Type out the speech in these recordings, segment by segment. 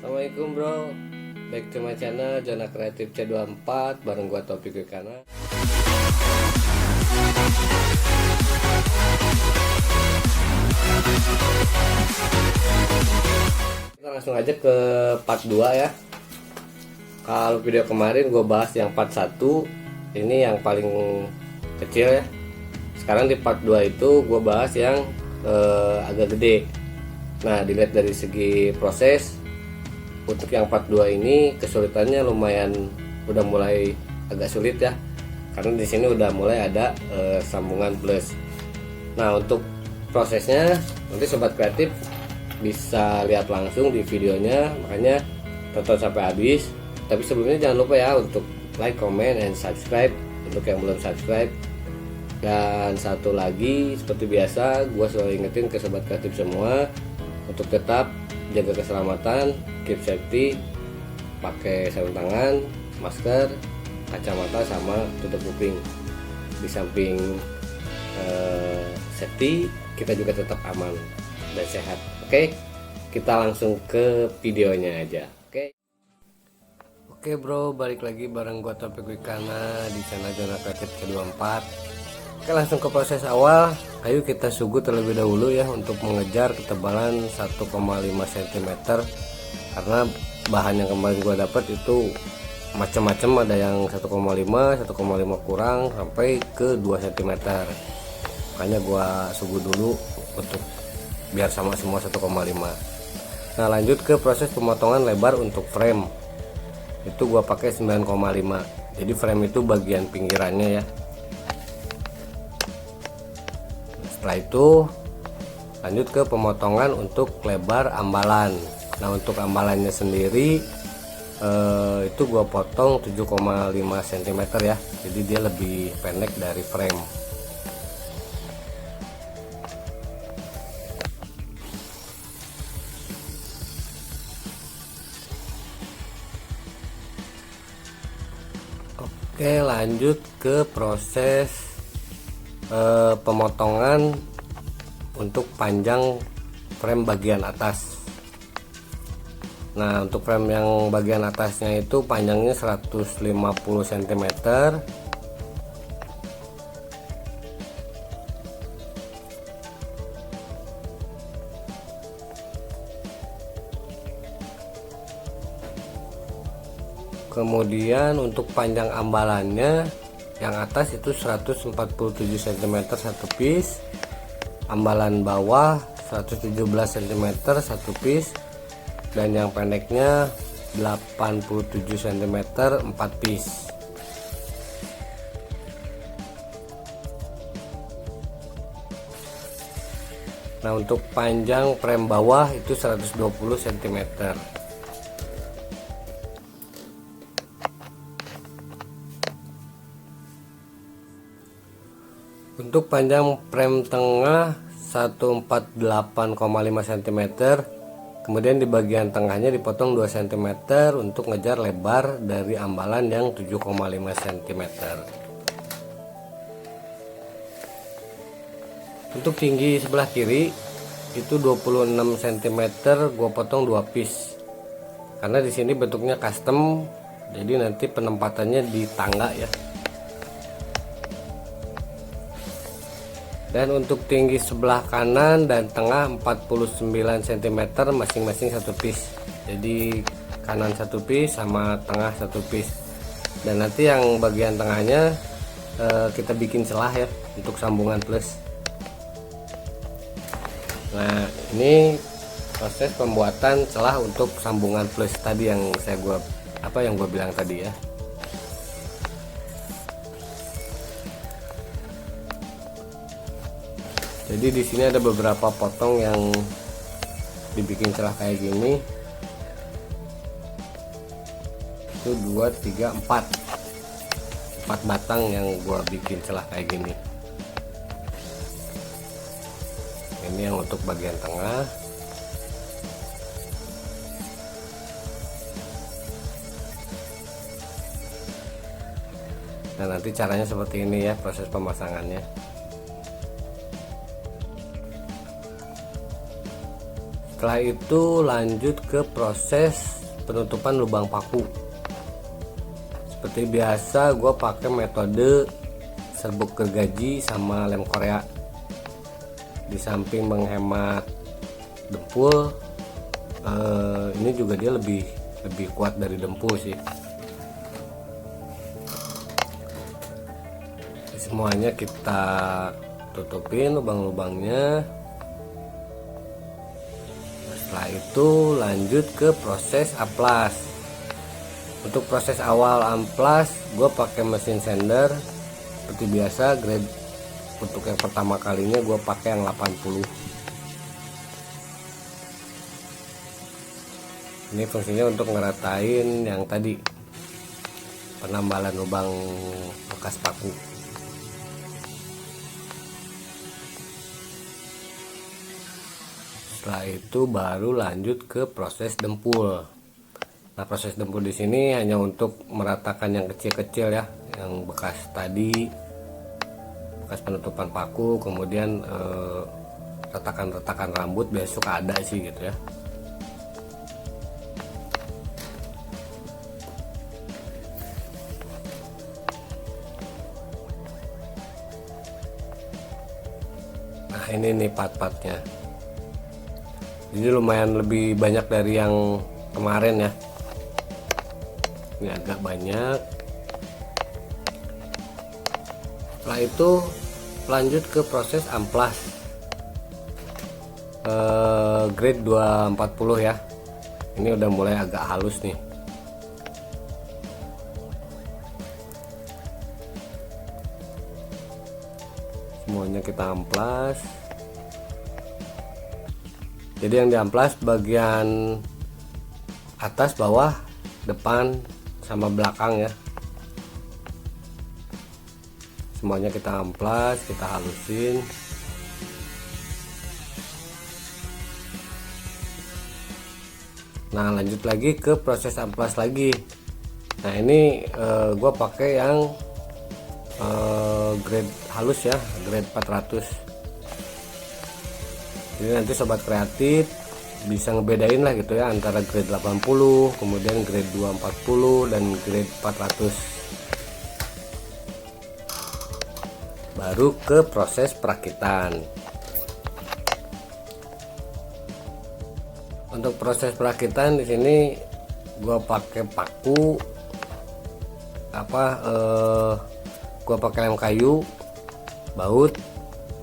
Assalamualaikum bro, back to my channel Zona Kreatif C24 bareng gua Topik Wikana. Kita langsung aja ke part 2 ya. Kalau video kemarin gue bahas yang part 1, ini yang paling kecil ya. Sekarang di part 2 itu gue bahas yang agak gede. Nah, dilihat dari segi proses, untuk yang part 2 ini kesulitannya lumayan udah mulai agak sulit ya. Karena di sini udah mulai ada sambungan plus. Nah, untuk prosesnya nanti sobat kreatif bisa lihat langsung di videonya, makanya tonton sampai habis. Tapi sebelumnya jangan lupa ya untuk like, comment, and subscribe untuk yang belum subscribe. Dan satu lagi, seperti biasa, gue selalu ingetin ke sobat kreatif semua untuk tetap jaga keselamatan, keep safety, pakai sarung tangan, masker, kacamata, sama tutup kuping. Di samping safety, kita juga tetap aman dan sehat. Oke, kita langsung ke videonya aja. Oke bro, balik lagi bareng gua Topik Wikana di channel Zona Kreatif C24. Oke, langsung ke proses awal. Ayo kita sugu terlebih dahulu ya untuk mengejar ketebalan 1,5 cm. Karena bahan yang kemarin gua dapat itu macam-macam, ada yang 1,5, 1,5 kurang sampai ke 2 cm. Makanya gua sugu dulu untuk biar sama semua 1,5. Nah, lanjut ke proses pemotongan lebar untuk frame. Itu gua pakai 9,5. Jadi frame itu bagian pinggirannya ya. Setelah itu lanjut ke pemotongan untuk lebar ambalan. Nah, untuk ambalannya sendiri itu gua potong 7,5 cm ya. Jadi dia lebih pendek dari frame. Oke, lanjut ke proses pemotongan untuk panjang frame bagian atas. Nah, untuk frame yang bagian atasnya itu panjangnya 150 cm. Kemudian untuk panjang ambalannya yang atas itu 147 cm satu piece, ambalan bawah 117 cm satu piece, dan yang pendeknya 87 cm 4 piece. Nah, untuk panjang frame bawah itu 120 cm. Untuk panjang frame tengah 148,5 cm. Kemudian di bagian tengahnya dipotong 2 cm untuk ngejar lebar dari ambalan yang 7,5 cm. Untuk tinggi sebelah kiri itu 26 cm, gua potong 2 piece. Karena di sini bentuknya custom, jadi nanti penempatannya di tangga ya. Dan untuk tinggi sebelah kanan dan tengah 49 cm masing-masing satu piece. Jadi kanan satu piece sama tengah satu piece. Dan nanti yang bagian tengahnya kita bikin celah ya untuk sambungan plus. Nah, ini proses pembuatan celah untuk sambungan plus tadi yang gua bilang tadi ya. Jadi di sini ada beberapa potong yang dibikin celah kayak gini. Itu 2, 3, 4 batang yang gua bikin celah kayak gini. Ini yang untuk bagian tengah. Nah, nanti caranya seperti ini ya proses pemasangannya. Setelah itu lanjut ke proses penutupan lubang paku. Seperti biasa gue pakai metode serbuk gergaji sama lem Korea. Di samping menghemat dempul, ini juga dia lebih kuat dari dempul sih. Semuanya kita tutupin lubang-lubangnya. Setelah itu lanjut ke proses amplas. Untuk proses awal amplas gue pakai mesin sander seperti biasa, grade untuk yang pertama kalinya gue pakai yang 80. Ini fungsinya untuk ngeratain yang tadi penambalan lubang bekas paku. Setelah itu baru lanjut ke proses dempul. Nah, proses dempul di sini hanya untuk meratakan yang kecil-kecil ya, yang bekas tadi, bekas penutupan paku, kemudian retakan-retakan rambut biasa suka ada sih gitu ya. Nah, ini nih part-partnya. Jadi lumayan lebih banyak dari yang kemarin ya. Ini agak banyak. Setelah itu lanjut ke proses amplas grade 240 ya. Ini udah mulai agak halus nih. Semuanya kita amplas. Jadi yang diamplas bagian atas, bawah, depan, sama belakang ya. Semuanya kita amplas, kita halusin. Nah, lanjut lagi ke proses amplas lagi. Nah, ini gue pakai yang grade halus ya, grade 400. Jadi nanti sobat kreatif bisa ngebedain lah gitu ya antara grade 80, kemudian grade 240 dan grade 400. Baru ke proses perakitan. Untuk proses perakitan di sini gua pakai paku gua pakai lem kayu, baut,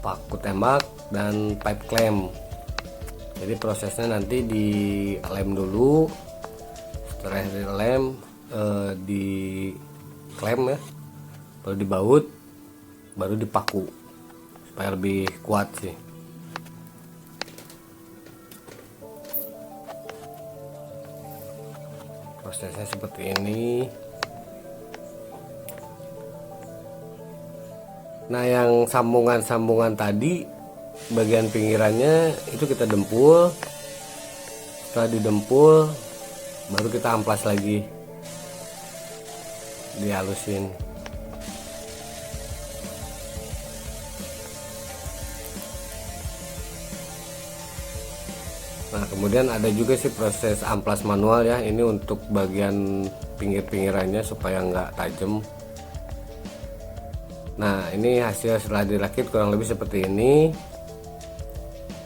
paku tembak, dan pipe clamp. Jadi prosesnya nanti di lem dulu, setelah di lem di clamp ya, baru dibaut, baru dipaku supaya lebih kuat sih. Prosesnya seperti ini. Nah, yang sambungan-sambungan tadi bagian pinggirannya itu kita dempul. Setelah didempul baru kita amplas lagi, dihalusin. Nah, kemudian ada juga sih proses amplas manual ya. Ini untuk bagian pinggir-pinggirannya supaya nggak tajam. Nah, ini hasil setelah dirakit kurang lebih seperti ini.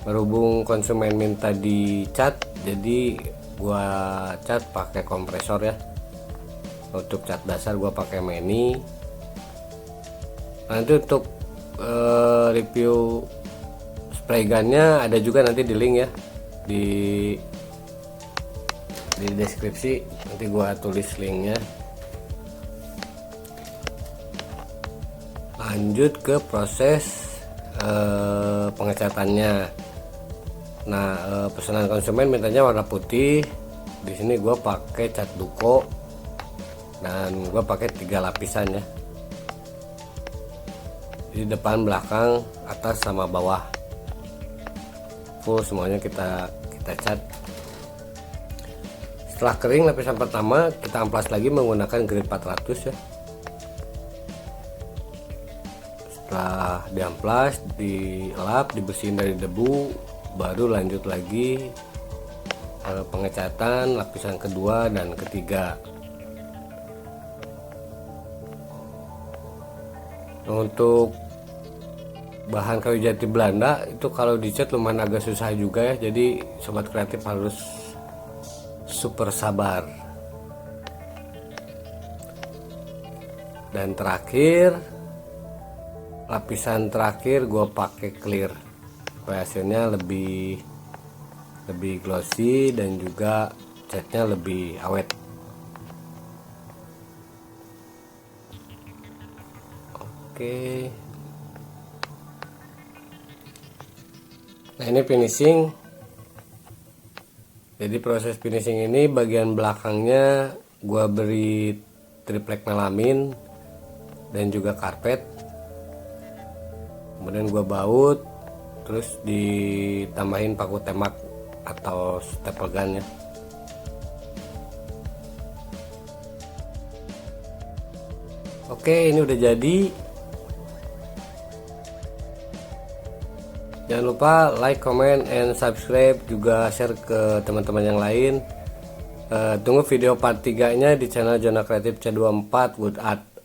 Berhubung konsumen minta dicat, jadi gua cat pakai kompresor ya. Untuk cat dasar gua pakai Mani. Nanti untuk review spray gunnya ada juga nanti di link ya, di deskripsi. Nanti gua tulis linknya. Lanjut ke proses pengecatannya. Nah, pesanan konsumen mintanya warna putih. Di sini gue pakai cat duko dan gue pakai 3 lapisan ya. Di depan, belakang, atas sama bawah. Full semuanya kita cat. Setelah kering lapisan pertama, kita amplas lagi menggunakan grade 400 ya. Setelah diamplas, dilap, dibersihin dari debu, baru lanjut lagi pengecatan lapisan kedua dan ketiga. Untuk bahan kayu jati Belanda itu kalau dicat lumayan agak susah juga ya, jadi sobat kreatif harus super sabar. Dan terakhir, lapisan terakhir gue pakai clear supaya hasilnya lebih glossy dan juga catnya lebih awet. Oke. Nah, ini finishing. Jadi proses finishing ini bagian belakangnya gua beri triplek melamin dan juga karpet. Kemudian gua baut, terus ditambahin paku tembak atau staple gun ya. Oke, ini udah jadi. Jangan lupa like, comment, and subscribe, juga share ke teman-teman yang lain. Tunggu video part 3 nya di channel Zona Kreatif C24 Wood Art.